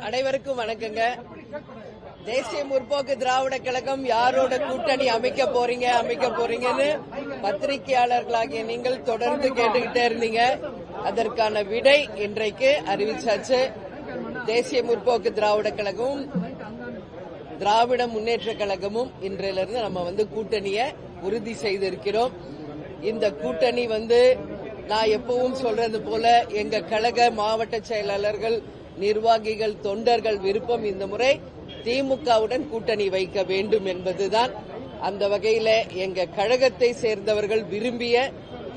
அனைவருக்கும் வணக்கங்க. தேசிய முற்போக்கு திராவிட கழகம் யாரோட கூட்டணி அமைக்க போறீங்கன்னு பத்திரிகையாளர்களாகிய நீங்கள் தொடர்ந்து கேட்டுக்கிட்டே இருந்தீங்க. அதற்கான விடை இன்றைக்கு அறிவிச்சாச்சு. தேசிய முற்போக்கு திராவிட கழகமும் திராவிட முன்னேற்ற கழகமும் இன்றையிலிருந்து நம்ம கூட்டணியை உறுதி செய்திருக்கிறோம். இந்த கூட்டணி நான் எப்பவும் சொல்றது போல எங்க கழக மாவட்ட செயலாளர்கள், நிர்வாகிகள், தொண்டர்கள் விருப்பம் இந்த முறை திமுகவுடன் கூட்டணி வைக்க வேண்டும் என்பதுதான். அந்த வகையில எங்க கழகத்தை சேர்ந்தவர்கள் விரும்பிய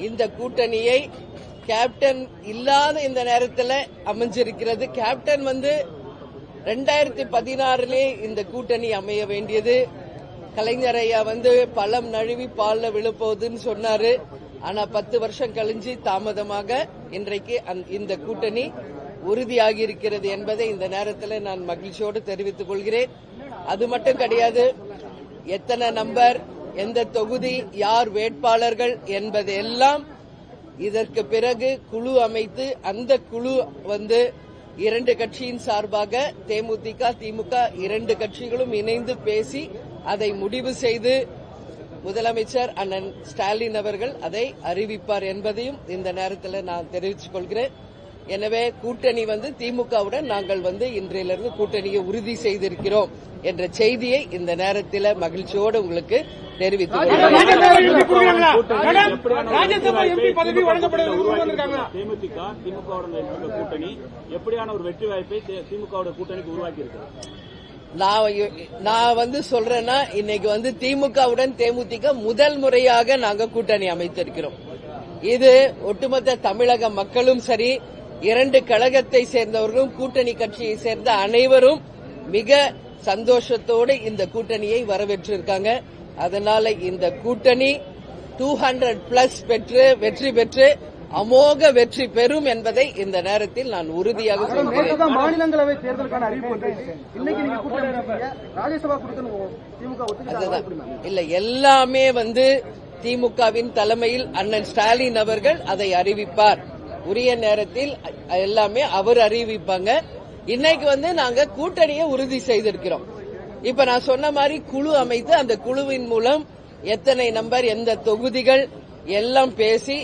இந்த கூட்டணியை கேப்டன் இல்லாத இந்த நேரத்தில் அமைஞ்சிருக்கிறது. கேப்டன் 2016 இந்த கூட்டணி அமைய வேண்டியது. கலைஞர் ஐயா பழம் நழுவி பால்ல விழுப்போகுதுன்னு சொன்னாரு. ஆனா 10 வருஷம் கழிஞ்சு தாமதமாக இன்றைக்கு இந்த கூட்டணி உறுதியாகி இருக்கிறது என்பதை இந்த நேரத்தில் நான் மகிழ்ச்சியோடு தெரிவித்துக் கொள்கிறேன். அது மட்டும் கிடையாது, எத்தனை நம்பர், எந்த தொகுதி, யார் வேட்பாளர்கள் என்பதெல்லாம் இதற்கு பிறகு குழு அமைத்து அந்த குழு இரண்டு கட்சியின் சார்பாக தேமுதிக, திமுக இரண்டு கட்சிகளும் இணைந்து பேசி அதை முடிவு செய்து முதலமைச்சர் அண்ணன் ஸ்டாலின் அவர்கள் அதை அறிவிப்பார் என்பதையும் இந்த நேரத்தில் நான் தெரிவித்துக் கொள்கிறேன். எனவே கூட்டணி திமுகவுடன் நாங்கள் இன்றையிலிருந்து கூட்டணியை உறுதி செய்திருக்கிறோம் என்ற செய்தியை இந்த நேரத்தில் மகிழ்ச்சியோடு உங்களுக்கு தெரிவித்துக் நான் சொல்றேன்னா, இன்னைக்கு திமுகவுடன் தேமுதிக முதல் முறையாக நாங்க கூட்டணி அமைத்திருக்கிறோம். இது ஒட்டுமொத்த தமிழக மக்களும் சரி, இரண்டு கழகத்தை சேர்ந்தவர்களும் கூட்டணி கட்சியை சேர்ந்த அனைவரும் மிக சந்தோஷத்தோடு இந்த கூட்டணியை வரவேற்றிருக்காங்க. அதனால இந்த கூட்டணி 200+ பெற்று வெற்றி பெற்று அமோக வெற்றி பெறும் என்பதை இந்த நேரத்தில் நான் உறுதியாக சொல்கிறேன். மாநிலங்களவை தேர்தலுக்கான அறிவிப்பு இல்ல, எல்லாமே திமுகவின் தலைமையில் அண்ணன் ஸ்டாலின் அவர்கள் அதை அறிவிப்பார். உரிய நேரத்தில் எல்லாமே அவர் அறிவிப்பாங்க. இன்னைக்கு நாங்க கூட்டணியை உறுதி செய்திருக்கிறோம். இப்ப நான் சொன்ன மாதிரி குழு அமைத்து அந்த குழுவின் மூலம் எத்தனை நம்பர், எந்த தொகுதிகள் எல்லாம் பேசி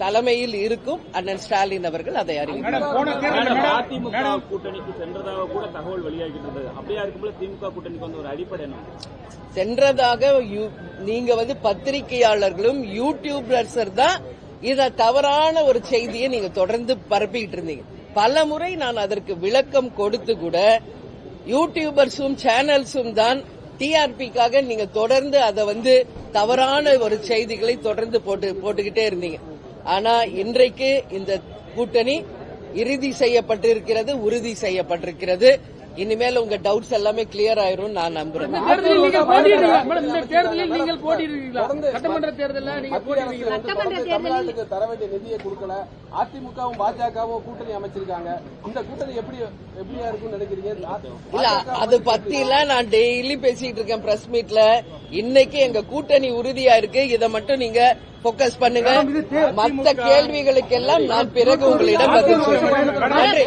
தலைமையில் இருக்கும் அண்ணன் ஸ்டாலின் அவர்கள் அதை அறிவிப்பார். அதிமுக கூட்டணிக்கு சென்றதாக கூட தகவல் வெளியாகின்றது. அப்படியா இருக்கும்போது திமுக கூட்டணிக்கு ஒரு அடிப்படை சென்றதாக நீங்க பத்திரிகையாளர்களும் யூடியூபர்ஸ் தான் இத தவறான ஒரு செய்தியை நீங்க தொடர்ந்து பரப்பிக்கிட்டு இருந்தீங்க. பல முறை நான் அதற்கு விளக்கம் கொடுத்து கூட யூடியூபர்ஸும் சேனல்ஸும் தான் டிஆர்பிக்காக நீங்க தொடர்ந்து அதை தவறான ஒரு செய்திகளை தொடர்ந்து போட்டுக்கிட்டே இருந்தீங்க. ஆனா இன்றைக்கு இந்த கூட்டணி இறுதி செய்யப்பட்டிருக்கிறது, உறுதி செய்யப்பட்டிருக்கிறது. இனிமேல் உங்க டவுட்ஸ் எல்லாமே கிளியர் ஆயிரும் நான் நம்புறேன். தமிழ்நாட்டுக்கு தர வேண்டிய நிதியை கொடுக்கல, அதிமுகவும் பாஜகவும் கூட்டணி அமைச்சிருக்காங்க. இந்த கூட்டணி எப்படியா இருக்கும்னு நினைக்கிறீங்க? இல்ல, அது பத்தி நான் டெய்லி பேசிட்டு இருக்கேன் பிரஸ் மீட்ல. இன்னைக்கு எங்க கூட்டணி உறுதியா இருக்கு. இதை மட்டும் நீங்க போக்கஸ் பண்ணுங்க. மற்ற கேள்விகளுக்கெல்லாம் நான் பிறகு உங்களிடம் பதில் சொல்றேன். நன்றி.